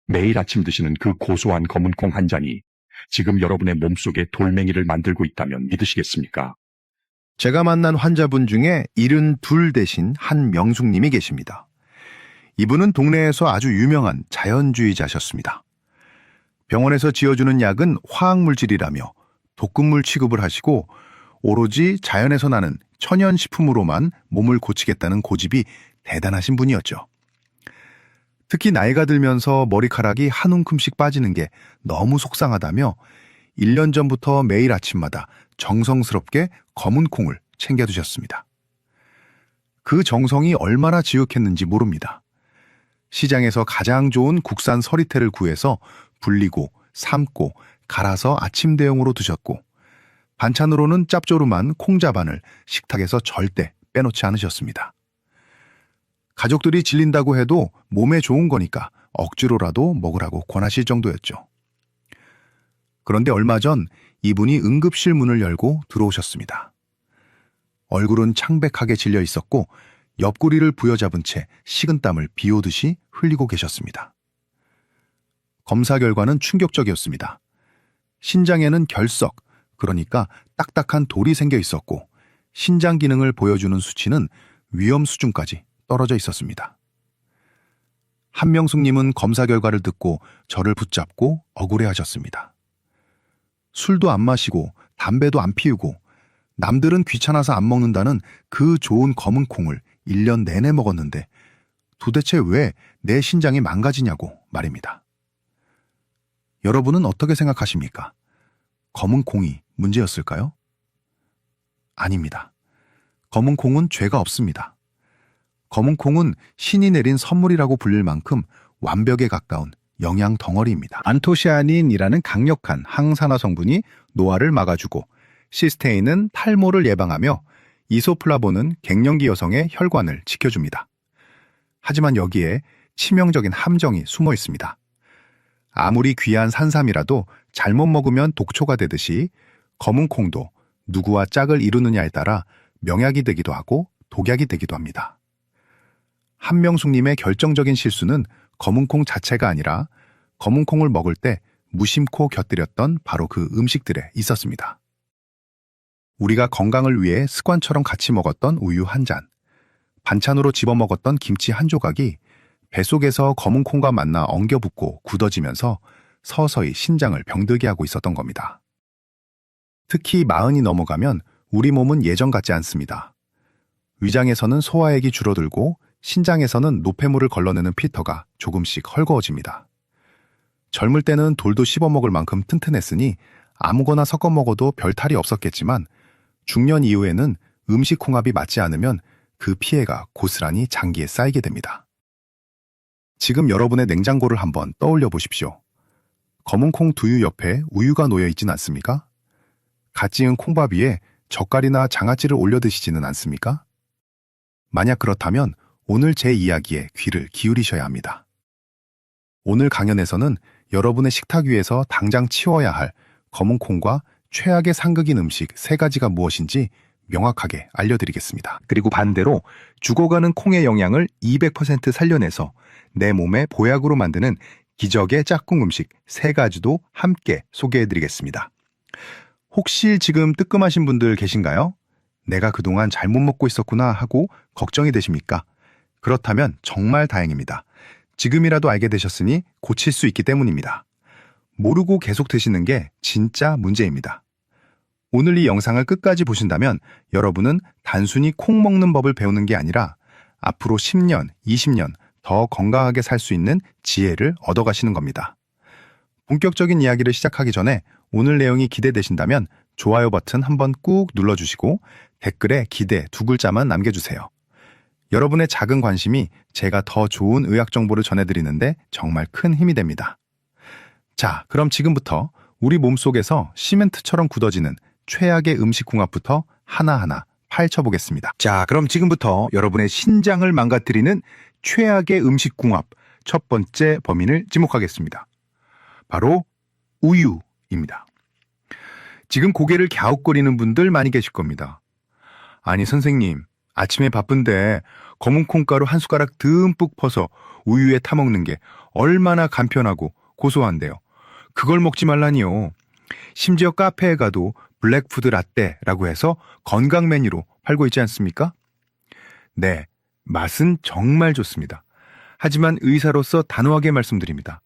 매일 아침 드시는 그 고소한 검은 콩 한 잔이 지금 여러분의 몸속에 돌멩이를 만들고 있다면 믿으시겠습니까? 제가 만난 환자분 중에 72 대신 한명숙님이 계십니다. 이분은 동네에서 아주 유명한 자연주의자셨습니다. 병원에서 지어주는 약은 화학물질이라며 독극물 취급을 하시고 오로지 자연에서 나는 천연식품으로만 몸을 고치겠다는 고집이 대단하신 분이었죠. 특히 나이가 들면서 머리카락이 한 움큼씩 빠지는 게 너무 속상하다며 1년 전부터 매일 아침마다 정성스럽게 검은 콩을 챙겨두셨습니다. 그 정성이 얼마나 지극했는지 모릅니다. 시장에서 가장 좋은 국산 서리태를 구해서 불리고 삶고 갈아서 아침 대용으로 드셨고 반찬으로는 짭조름한 콩자반을 식탁에서 절대 빼놓지 않으셨습니다. 가족들이 질린다고 해도 몸에 좋은 거니까 억지로라도 먹으라고 권하실 정도였죠. 그런데 얼마 전 이분이 응급실 문을 열고 들어오셨습니다. 얼굴은 창백하게 질려 있었고 옆구리를 부여잡은 채 식은땀을 비오듯이 흘리고 계셨습니다. 검사 결과는 충격적이었습니다. 신장에는 결석, 그러니까 딱딱한 돌이 생겨 있었고 신장 기능을 보여주는 수치는 위험 수준까지 떨어져 있었습니다. 한명숙님은 검사 결과를 듣고 저를 붙잡고 억울해하셨습니다. 술도 안 마시고 담배도 안 피우고 남들은 귀찮아서 안 먹는다는 그 좋은 검은 콩을 1년 내내 먹었는데 도대체 왜 내 신장이 망가지냐고 말입니다. 여러분은 어떻게 생각하십니까? 검은 콩이 문제였을까요? 아닙니다. 검은 콩은 죄가 없습니다. 검은 콩은 신이 내린 선물이라고 불릴 만큼 완벽에 가까운 영양 덩어리입니다. 안토시아닌이라는 강력한 항산화 성분이 노화를 막아주고 시스테인은 탈모를 예방하며 이소플라본은 갱년기 여성의 혈관을 지켜줍니다. 하지만 여기에 치명적인 함정이 숨어 있습니다. 아무리 귀한 산삼이라도 잘못 먹으면 독초가 되듯이 검은 콩도 누구와 짝을 이루느냐에 따라 명약이 되기도 하고 독약이 되기도 합니다. 한명숙님의 결정적인 실수는 검은 콩 자체가 아니라 검은 콩을 먹을 때 무심코 곁들였던 바로 그 음식들에 있었습니다. 우리가 건강을 위해 습관처럼 같이 먹었던 우유 한 잔, 반찬으로 집어먹었던 김치 한 조각이 뱃속에서 검은 콩과 만나 엉겨붙고 굳어지면서 서서히 신장을 병들게 하고 있었던 겁니다. 특히 40이 넘어가면 우리 몸은 예전 같지 않습니다. 위장에서는 소화액이 줄어들고 신장에서는 노폐물을 걸러내는 필터가 조금씩 헐거워집니다. 젊을 때는 돌도 씹어먹을 만큼 튼튼했으니 아무거나 섞어 먹어도 별 탈이 없었겠지만 중년 이후에는 음식 궁합이 맞지 않으면 그 피해가 고스란히 장기에 쌓이게 됩니다. 지금 여러분의 냉장고를 한번 떠올려 보십시오. 검은 콩 두유 옆에 우유가 놓여 있진 않습니까? 갓 지은 콩밥 위에 젓갈이나 장아찌를 올려 드시지는 않습니까? 만약 그렇다면 오늘 제 이야기에 귀를 기울이셔야 합니다. 오늘 강연에서는 여러분의 식탁 위에서 당장 치워야 할 검은 콩과 최악의 상극인 음식 3가지가 무엇인지 명확하게 알려드리겠습니다. 그리고 반대로 죽어가는 콩의 영양을 200% 살려내서 내 몸에 보약으로 만드는 기적의 짝꿍 음식 3가지도 함께 소개해드리겠습니다. 혹시 지금 뜨끔하신 분들 계신가요? 내가 그동안 잘못 먹고 있었구나 하고 걱정이 되십니까? 그렇다면 정말 다행입니다. 지금이라도 알게 되셨으니 고칠 수 있기 때문입니다. 모르고 계속 드시는 게 진짜 문제입니다. 오늘 이 영상을 끝까지 보신다면 여러분은 단순히 콩 먹는 법을 배우는 게 아니라 앞으로 10년, 20년 더 건강하게 살 수 있는 지혜를 얻어가시는 겁니다. 본격적인 이야기를 시작하기 전에 오늘 내용이 기대되신다면 좋아요 버튼 한번 꾹 눌러주시고 댓글에 기대 2글자만 남겨주세요. 여러분의 작은 관심이 제가 더 좋은 의학 정보를 전해드리는데 정말 큰 힘이 됩니다. 자, 그럼 지금부터 우리 몸속에서 시멘트처럼 굳어지는 최악의 음식 궁합부터 하나하나 파헤쳐보겠습니다. 자, 그럼 지금부터 여러분의 신장을 망가뜨리는 최악의 음식 궁합 첫 번째 범인을 지목하겠습니다. 바로 우유입니다. 지금 고개를 갸웃거리는 분들 많이 계실 겁니다. 아니 선생님, 아침에 바쁜데 검은 콩가루 한 숟가락 듬뿍 퍼서 우유에 타먹는 게 얼마나 간편하고 고소한데요. 그걸 먹지 말라니요. 심지어 카페에 가도 블랙푸드 라떼라고 해서 건강 메뉴로 팔고 있지 않습니까? 네, 맛은 정말 좋습니다. 하지만 의사로서 단호하게 말씀드립니다.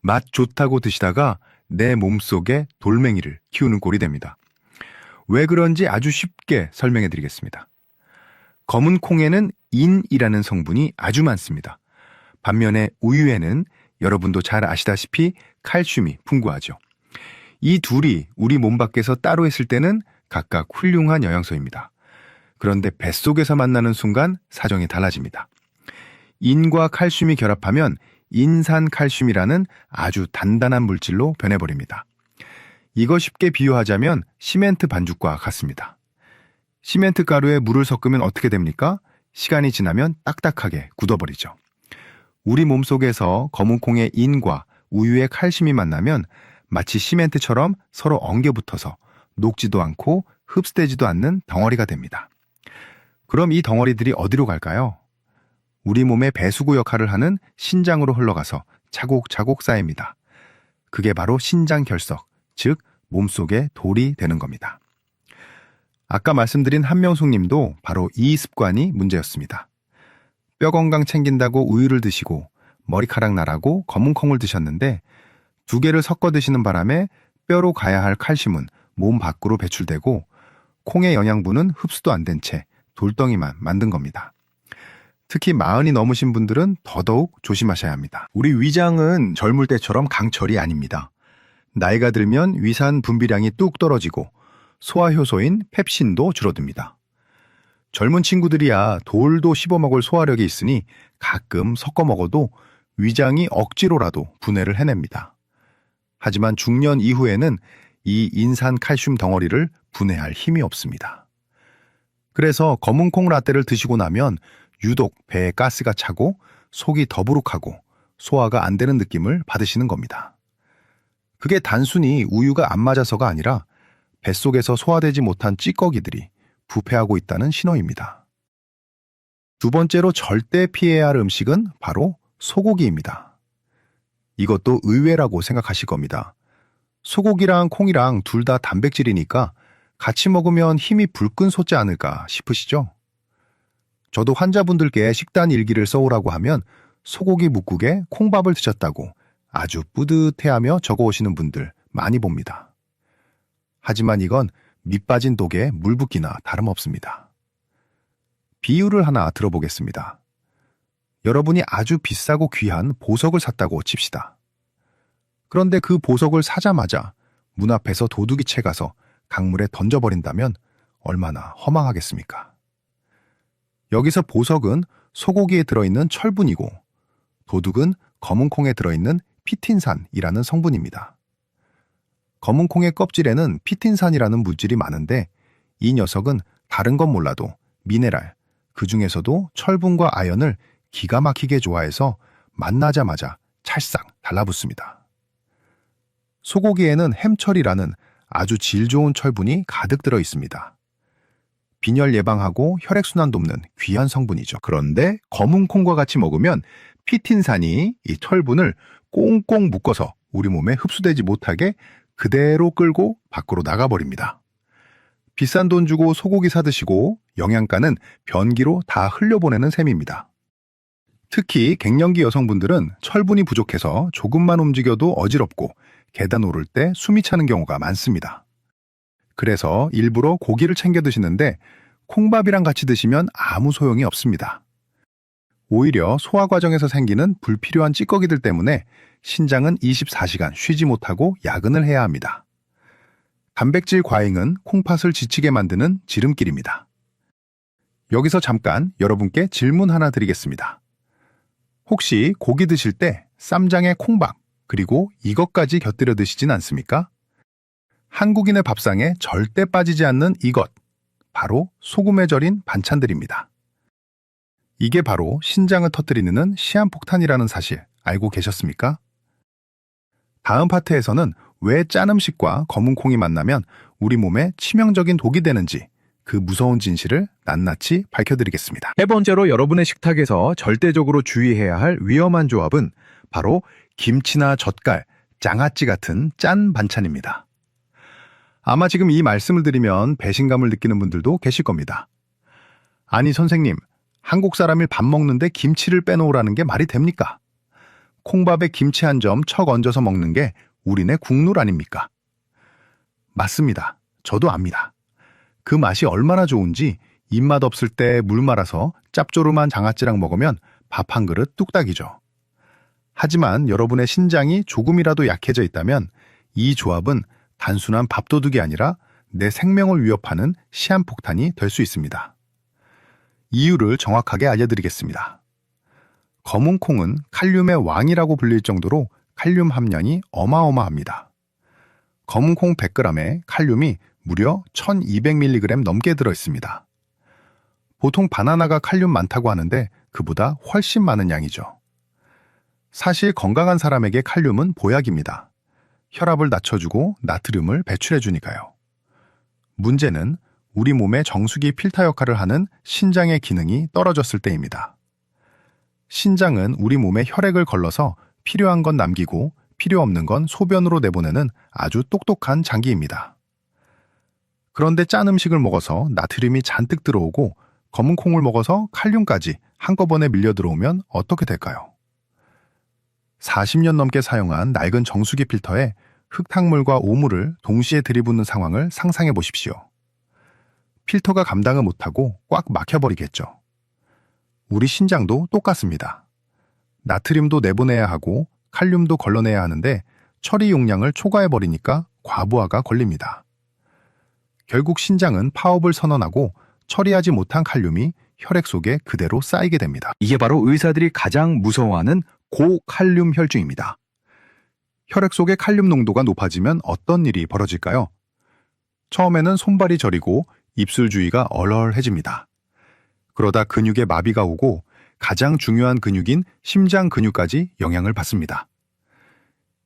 맛 좋다고 드시다가 내 몸속에 돌멩이를 키우는 꼴이 됩니다. 왜 그런지 아주 쉽게 설명해 드리겠습니다. 검은 콩에는 인이라는 성분이 아주 많습니다. 반면에 우유에는 여러분도 잘 아시다시피 칼슘이 풍부하죠. 이 둘이 우리 몸 밖에서 따로 있을 때는 각각 훌륭한 영양소입니다. 그런데 뱃속에서 만나는 순간 사정이 달라집니다. 인과 칼슘이 결합하면 인산칼슘이라는 아주 단단한 물질로 변해버립니다. 이거 쉽게 비유하자면 시멘트 반죽과 같습니다. 시멘트 가루에 물을 섞으면 어떻게 됩니까? 시간이 지나면 딱딱하게 굳어버리죠. 우리 몸속에서 검은 콩의 인과 우유의 칼슘이 만나면 마치 시멘트처럼 서로 엉겨붙어서 녹지도 않고 흡수되지도 않는 덩어리가 됩니다. 그럼 이 덩어리들이 어디로 갈까요? 우리 몸의 배수구 역할을 하는 신장으로 흘러가서 차곡차곡 쌓입니다. 그게 바로 신장결석, 즉 몸속에 돌이 되는 겁니다. 아까 말씀드린 한명숙 님도 바로 이 습관이 문제였습니다. 뼈 건강 챙긴다고 우유를 드시고 머리카락 나라고 검은 콩을 드셨는데 두 개를 섞어 드시는 바람에 뼈로 가야 할 칼슘은 몸 밖으로 배출되고 콩의 영양분은 흡수도 안 된 채 돌덩이만 만든 겁니다. 특히 40이 넘으신 분들은 더더욱 조심하셔야 합니다. 우리 위장은 젊을 때처럼 강철이 아닙니다. 나이가 들면 위산 분비량이 뚝 떨어지고 소화효소인 펩신도 줄어듭니다. 젊은 친구들이야 돌도 씹어먹을 소화력이 있으니 가끔 섞어 먹어도 위장이 억지로라도 분해를 해냅니다. 하지만 중년 이후에는 이 인산칼슘 덩어리를 분해할 힘이 없습니다. 그래서 검은 콩 라떼를 드시고 나면 유독 배에 가스가 차고 속이 더부룩하고 소화가 안 되는 느낌을 받으시는 겁니다. 그게 단순히 우유가 안 맞아서가 아니라 뱃속에서 소화되지 못한 찌꺼기들이 부패하고 있다는 신호입니다. 두 번째로 절대 피해야 할 음식은 바로 소고기입니다. 이것도 의외라고 생각하실 겁니다. 소고기랑 콩이랑 둘 다 단백질이니까 같이 먹으면 힘이 불끈 솟지 않을까 싶으시죠? 저도 환자분들께 식단 일기를 써오라고 하면 소고기 묵국에 콩밥을 드셨다고 아주 뿌듯해하며 적어오시는 분들 많이 봅니다. 하지만 이건 밑 빠진 독에 물 붓기나 다름없습니다. 비유를 하나 들어보겠습니다. 여러분이 아주 비싸고 귀한 보석을 샀다고 칩시다. 그런데 그 보석을 사자마자 문 앞에서 도둑이 채가서 강물에 던져버린다면 얼마나 허망하겠습니까? 여기서 보석은 소고기에 들어있는 철분이고 도둑은 검은 콩에 들어있는 피틴산이라는 성분입니다. 검은 콩의 껍질에는 피틴산이라는 물질이 많은데 이 녀석은 다른 건 몰라도 미네랄, 그 중에서도 철분과 아연을 기가 막히게 좋아해서 만나자마자 찰싹 달라붙습니다. 소고기에는 햄철이라는 아주 질 좋은 철분이 가득 들어 있습니다. 빈혈 예방하고 혈액순환 돕는 귀한 성분이죠. 그런데 검은 콩과 같이 먹으면 피틴산이 이 철분을 꽁꽁 묶어서 우리 몸에 흡수되지 못하게 그대로 끌고 밖으로 나가버립니다. 비싼 돈 주고 소고기 사드시고 영양가는 변기로 다 흘려보내는 셈입니다. 특히 갱년기 여성분들은 철분이 부족해서 조금만 움직여도 어지럽고 계단 오를 때 숨이 차는 경우가 많습니다. 그래서 일부러 고기를 챙겨 드시는데 콩밥이랑 같이 드시면 아무 소용이 없습니다. 오히려 소화 과정에서 생기는 불필요한 찌꺼기들 때문에 신장은 24시간 쉬지 못하고 야근을 해야 합니다. 단백질 과잉은 콩팥을 지치게 만드는 지름길입니다. 여기서 잠깐 여러분께 질문 하나 드리겠습니다. 혹시 고기 드실 때 쌈장에 콩밥 그리고 이것까지 곁들여 드시진 않습니까? 한국인의 밥상에 절대 빠지지 않는 이것, 바로 소금에 절인 반찬들입니다. 이게 바로 신장을 터뜨리는 시한폭탄이라는 사실 알고 계셨습니까? 다음 파트에서는 왜 짠 음식과 검은 콩이 만나면 우리 몸에 치명적인 독이 되는지 그 무서운 진실을 낱낱이 밝혀드리겠습니다. 세 번째로 여러분의 식탁에서 절대적으로 주의해야 할 위험한 조합은 바로 김치나 젓갈, 장아찌 같은 짠 반찬입니다. 아마 지금 이 말씀을 드리면 배신감을 느끼는 분들도 계실 겁니다. 아니 선생님, 한국 사람이 밥 먹는데 김치를 빼놓으라는 게 말이 됩니까? 콩밥에 김치 한 점 척 얹어서 먹는 게 우리네 국룰 아닙니까? 맞습니다. 저도 압니다. 그 맛이 얼마나 좋은지 입맛 없을 때 물 말아서 짭조름한 장아찌랑 먹으면 밥 한 그릇 뚝딱이죠. 하지만 여러분의 신장이 조금이라도 약해져 있다면 이 조합은 단순한 밥도둑이 아니라 내 생명을 위협하는 시한폭탄이 될 수 있습니다. 이유를 정확하게 알려드리겠습니다. 검은 콩은 칼륨의 왕이라고 불릴 정도로 칼륨 함량이 어마어마합니다. 검은 콩 100g에 칼륨이 무려 1200mg 넘게 들어있습니다. 보통 바나나가 칼륨 많다고 하는데 그보다 훨씬 많은 양이죠. 사실 건강한 사람에게 칼륨은 보약입니다. 혈압을 낮춰주고 나트륨을 배출해주니까요. 문제는 우리 몸의 정수기 필터 역할을 하는 신장의 기능이 떨어졌을 때입니다. 신장은 우리 몸에 혈액을 걸러서 필요한 건 남기고 필요 없는 건 소변으로 내보내는 아주 똑똑한 장기입니다. 그런데 짠 음식을 먹어서 나트륨이 잔뜩 들어오고 검은 콩을 먹어서 칼륨까지 한꺼번에 밀려 들어오면 어떻게 될까요? 40년 넘게 사용한 낡은 정수기 필터에 흙탕물과 오물을 동시에 들이붓는 상황을 상상해 보십시오. 필터가 감당을 못하고 꽉 막혀버리겠죠. 우리 신장도 똑같습니다. 나트륨도 내보내야 하고 칼륨도 걸러내야 하는데 처리 용량을 초과해버리니까 과부하가 걸립니다. 결국 신장은 파업을 선언하고 처리하지 못한 칼륨이 혈액 속에 그대로 쌓이게 됩니다. 이게 바로 의사들이 가장 무서워하는 고칼륨 혈증입니다. 혈액 속의 칼륨 농도가 높아지면 어떤 일이 벌어질까요? 처음에는 손발이 저리고 입술 주위가 얼얼해집니다. 그러다 근육에 마비가 오고 가장 중요한 근육인 심장 근육까지 영향을 받습니다.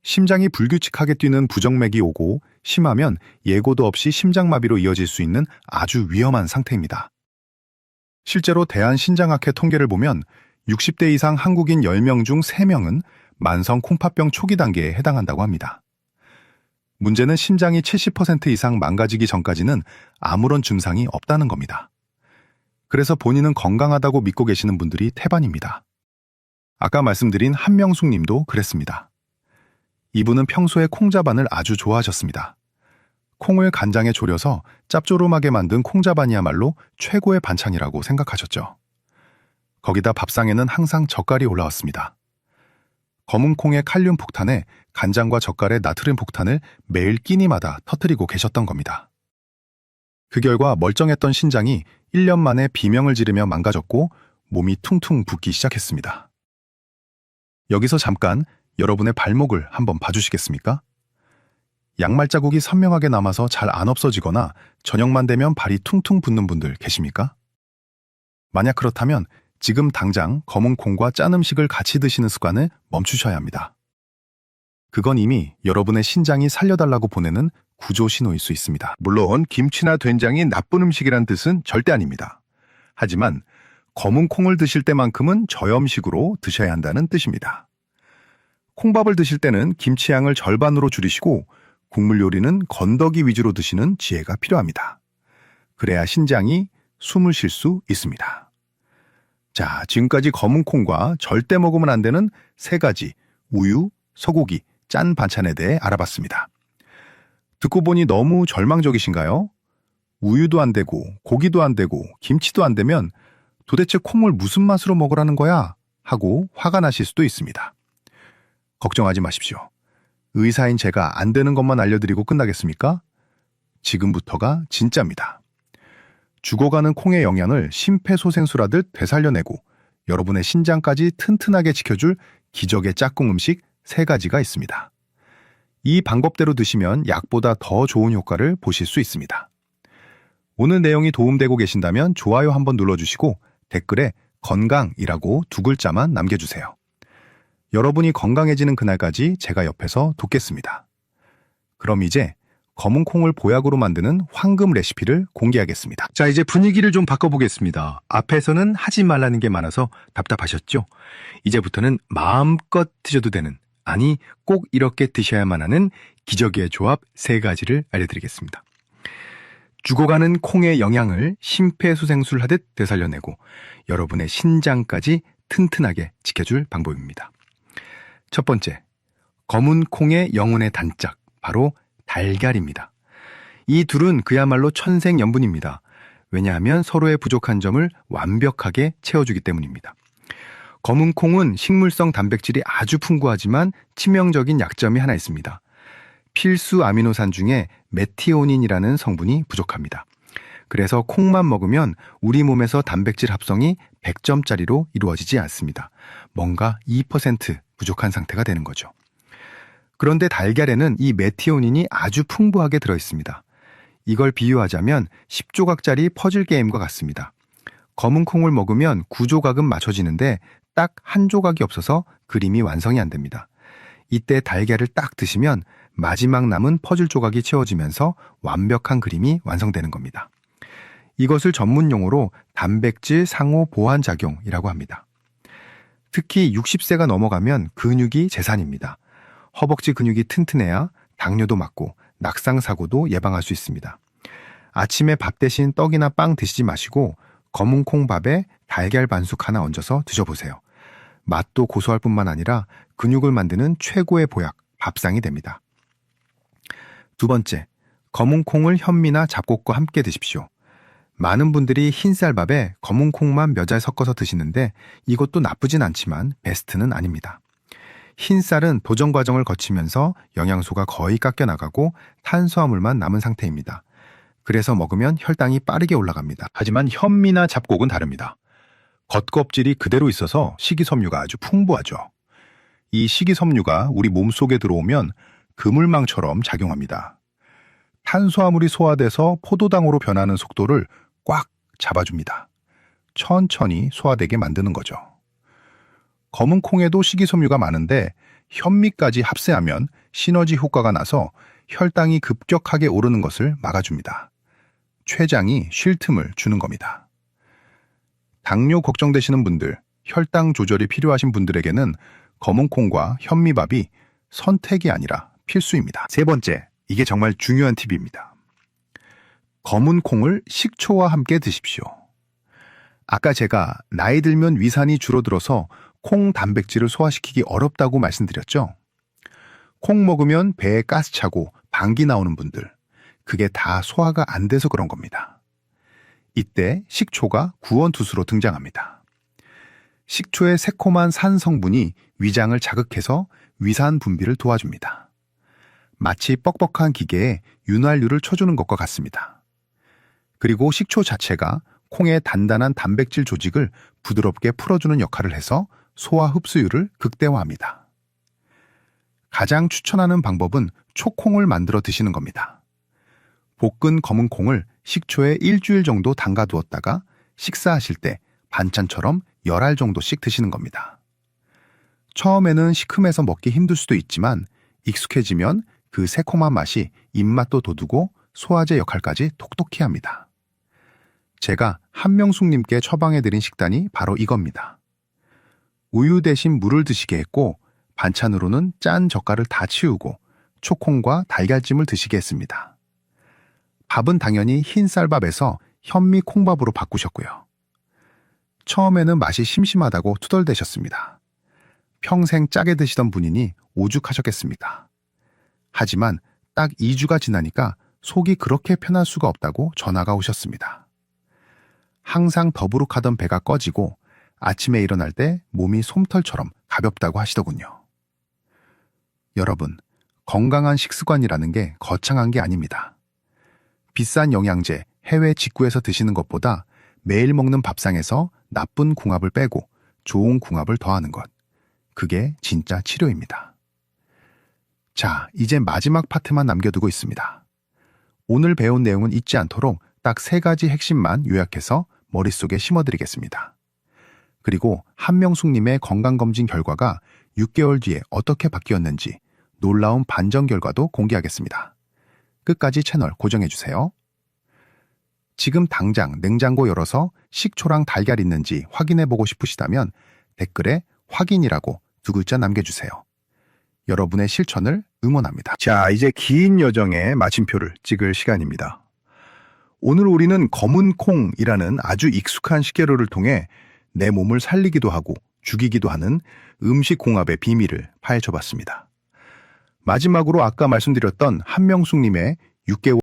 심장이 불규칙하게 뛰는 부정맥이 오고 심하면 예고도 없이 심장마비로 이어질 수 있는 아주 위험한 상태입니다. 실제로 대한신장학회 통계를 보면 60대 이상 한국인 10명 중 3명은 만성 콩팥병 초기 단계에 해당한다고 합니다. 문제는 심장이 70% 이상 망가지기 전까지는 아무런 증상이 없다는 겁니다. 그래서 본인은 건강하다고 믿고 계시는 분들이 태반입니다. 아까 말씀드린 한명숙 님도 그랬습니다. 이분은 평소에 콩자반을 아주 좋아하셨습니다. 콩을 간장에 졸여서 짭조름하게 만든 콩자반이야말로 최고의 반찬이라고 생각하셨죠. 거기다 밥상에는 항상 젓갈이 올라왔습니다. 검은 콩의 칼륨 폭탄에 간장과 젓갈의 나트륨 폭탄을 매일 끼니마다 터뜨리고 계셨던 겁니다. 그 결과 멀쩡했던 신장이 1년 만에 비명을 지르며 망가졌고 몸이 퉁퉁 붓기 시작했습니다. 여기서 잠깐 여러분의 발목을 한번 봐주시겠습니까? 양말 자국이 선명하게 남아서 잘 안 없어지거나 저녁만 되면 발이 퉁퉁 붓는 분들 계십니까? 만약 그렇다면 지금 당장 검은 콩과 짠 음식을 같이 드시는 습관을 멈추셔야 합니다. 그건 이미 여러분의 신장이 살려달라고 보내는 구조 신호일 수 있습니다. 물론 김치나 된장이 나쁜 음식이란 뜻은 절대 아닙니다. 하지만 검은 콩을 드실 때만큼은 저염식으로 드셔야 한다는 뜻입니다. 콩밥을 드실 때는 김치 양을 절반으로 줄이시고 국물 요리는 건더기 위주로 드시는 지혜가 필요합니다. 그래야 신장이 숨을 쉴 수 있습니다. 자, 지금까지 검은 콩과 절대 먹으면 안 되는 3가지 우유, 소고기, 짠 반찬에 대해 알아봤습니다. 듣고 보니 너무 절망적이신가요? 우유도 안 되고 고기도 안 되고 김치도 안 되면 도대체 콩을 무슨 맛으로 먹으라는 거야? 하고 화가 나실 수도 있습니다. 걱정하지 마십시오. 의사인 제가 안 되는 것만 알려드리고 끝나겠습니까? 지금부터가 진짜입니다. 죽어가는 콩의 영양을 심폐소생술하듯 되살려내고 여러분의 신장까지 튼튼하게 지켜줄 기적의 짝꿍 음식 3가지가 있습니다. 이 방법대로 드시면 약보다 더 좋은 효과를 보실 수 있습니다. 오늘 내용이 도움되고 계신다면 좋아요 한번 눌러주시고 댓글에 건강이라고 2글자만 남겨주세요. 여러분이 건강해지는 그날까지 제가 옆에서 돕겠습니다. 그럼 이제 검은 콩을 보약으로 만드는 황금 레시피를 공개하겠습니다. 자, 이제 분위기를 좀 바꿔보겠습니다. 앞에서는 하지 말라는 게 많아서 답답하셨죠? 이제부터는 마음껏 드셔도 되는, 아니 꼭 이렇게 드셔야만 하는 기적의 조합 3가지를 알려드리겠습니다. 죽어가는 콩의 영양을 심폐소생술 하듯 되살려내고 여러분의 신장까지 튼튼하게 지켜줄 방법입니다. 첫 번째, 검은 콩의 영혼의 단짝, 바로 달걀입니다. 이 둘은 그야말로 천생연분입니다. 왜냐하면 서로의 부족한 점을 완벽하게 채워주기 때문입니다. 검은 콩은 식물성 단백질이 아주 풍부하지만 치명적인 약점이 하나 있습니다. 필수 아미노산 중에 메티오닌이라는 성분이 부족합니다. 그래서 콩만 먹으면 우리 몸에서 단백질 합성이 100점짜리로 이루어지지 않습니다. 뭔가 2% 부족한 상태가 되는 거죠. 그런데 달걀에는 이 메티오닌이 아주 풍부하게 들어있습니다. 이걸 비유하자면 10조각짜리 퍼즐 게임과 같습니다. 검은 콩을 먹으면 9조각은 맞춰지는데 딱 한 조각이 없어서 그림이 완성이 안 됩니다. 이때 달걀을 딱 드시면 마지막 남은 퍼즐 조각이 채워지면서 완벽한 그림이 완성되는 겁니다. 이것을 전문 용어로 단백질 상호 보완 작용이라고 합니다. 특히 60세가 넘어가면 근육이 재산입니다. 허벅지 근육이 튼튼해야 당뇨도 막고 낙상 사고도 예방할 수 있습니다. 아침에 밥 대신 떡이나 빵 드시지 마시고 검은 콩밥에 달걀 반숙 하나 얹어서 드셔보세요. 맛도 고소할 뿐만 아니라 근육을 만드는 최고의 보약, 밥상이 됩니다. 두 번째, 검은 콩을 현미나 잡곡과 함께 드십시오. 많은 분들이 흰쌀밥에 검은 콩만 몇 알 섞어서 드시는데 이것도 나쁘진 않지만 베스트는 아닙니다. 흰쌀은 도정 과정을 거치면서 영양소가 거의 깎여 나가고 탄수화물만 남은 상태입니다. 그래서 먹으면 혈당이 빠르게 올라갑니다. 하지만 현미나 잡곡은 다릅니다. 겉껍질이 그대로 있어서 식이섬유가 아주 풍부하죠. 이 식이섬유가 우리 몸속에 들어오면 그물망처럼 작용합니다. 탄수화물이 소화돼서 포도당으로 변하는 속도를 꽉 잡아줍니다. 천천히 소화되게 만드는 거죠. 검은 콩에도 식이섬유가 많은데 현미까지 합세하면 시너지 효과가 나서 혈당이 급격하게 오르는 것을 막아줍니다. 췌장이 쉴 틈을 주는 겁니다. 당뇨 걱정되시는 분들, 혈당 조절이 필요하신 분들에게는 검은 콩과 현미밥이 선택이 아니라 필수입니다. 세 번째, 이게 정말 중요한 팁입니다. 검은 콩을 식초와 함께 드십시오. 아까 제가 나이 들면 위산이 줄어들어서 콩 단백질을 소화시키기 어렵다고 말씀드렸죠? 콩 먹으면 배에 가스 차고 방귀 나오는 분들, 그게 다 소화가 안 돼서 그런 겁니다. 이때 식초가 구원투수로 등장합니다. 식초의 새콤한 산 성분이 위장을 자극해서 위산 분비를 도와줍니다. 마치 뻑뻑한 기계에 윤활유를 쳐주는 것과 같습니다. 그리고 식초 자체가 콩의 단단한 단백질 조직을 부드럽게 풀어주는 역할을 해서 소화 흡수율을 극대화합니다. 가장 추천하는 방법은 초콩을 만들어 드시는 겁니다. 볶은 검은 콩을 식초에 일주일 정도 담가두었다가 식사하실 때 반찬처럼 10알 정도씩 드시는 겁니다. 처음에는 시큼해서 먹기 힘들 수도 있지만 익숙해지면 그 새콤한 맛이 입맛도 돋우고 소화제 역할까지 톡톡히 합니다. 제가 한명숙님께 처방해드린 식단이 바로 이겁니다. 우유 대신 물을 드시게 했고 반찬으로는 짠 젓갈을 다 치우고 초콩과 달걀찜을 드시게 했습니다. 밥은 당연히 흰 쌀밥에서 현미 콩밥으로 바꾸셨고요. 처음에는 맛이 심심하다고 투덜대셨습니다. 평생 짜게 드시던 분이니 오죽하셨겠습니다. 하지만 딱 2주가 지나니까 속이 그렇게 편할 수가 없다고 전화가 오셨습니다. 항상 더부룩하던 배가 꺼지고 아침에 일어날 때 몸이 솜털처럼 가볍다고 하시더군요. 여러분, 건강한 식습관이라는 게 거창한 게 아닙니다. 비싼 영양제, 해외 직구해서 드시는 것보다 매일 먹는 밥상에서 나쁜 궁합을 빼고 좋은 궁합을 더하는 것. 그게 진짜 치료입니다. 자, 이제 마지막 파트만 남겨두고 있습니다. 오늘 배운 내용은 잊지 않도록 딱 3가지 핵심만 요약해서 머릿속에 심어드리겠습니다. 그리고 한명숙님의 건강검진 결과가 6개월 뒤에 어떻게 바뀌었는지 놀라운 반전 결과도 공개하겠습니다. 끝까지 채널 고정해주세요. 지금 당장 냉장고 열어서 식초랑 달걀 있는지 확인해보고 싶으시다면 댓글에 확인이라고 2글자 남겨주세요. 여러분의 실천을 응원합니다. 자, 이제 긴 여정의 마침표를 찍을 시간입니다. 오늘 우리는 검은 콩이라는 아주 익숙한 식재료를 통해 내 몸을 살리기도 하고 죽이기도 하는 음식 공합의 비밀을 파헤쳐 봤습니다. 마지막으로 아까 말씀드렸던 한명숙님의 6개월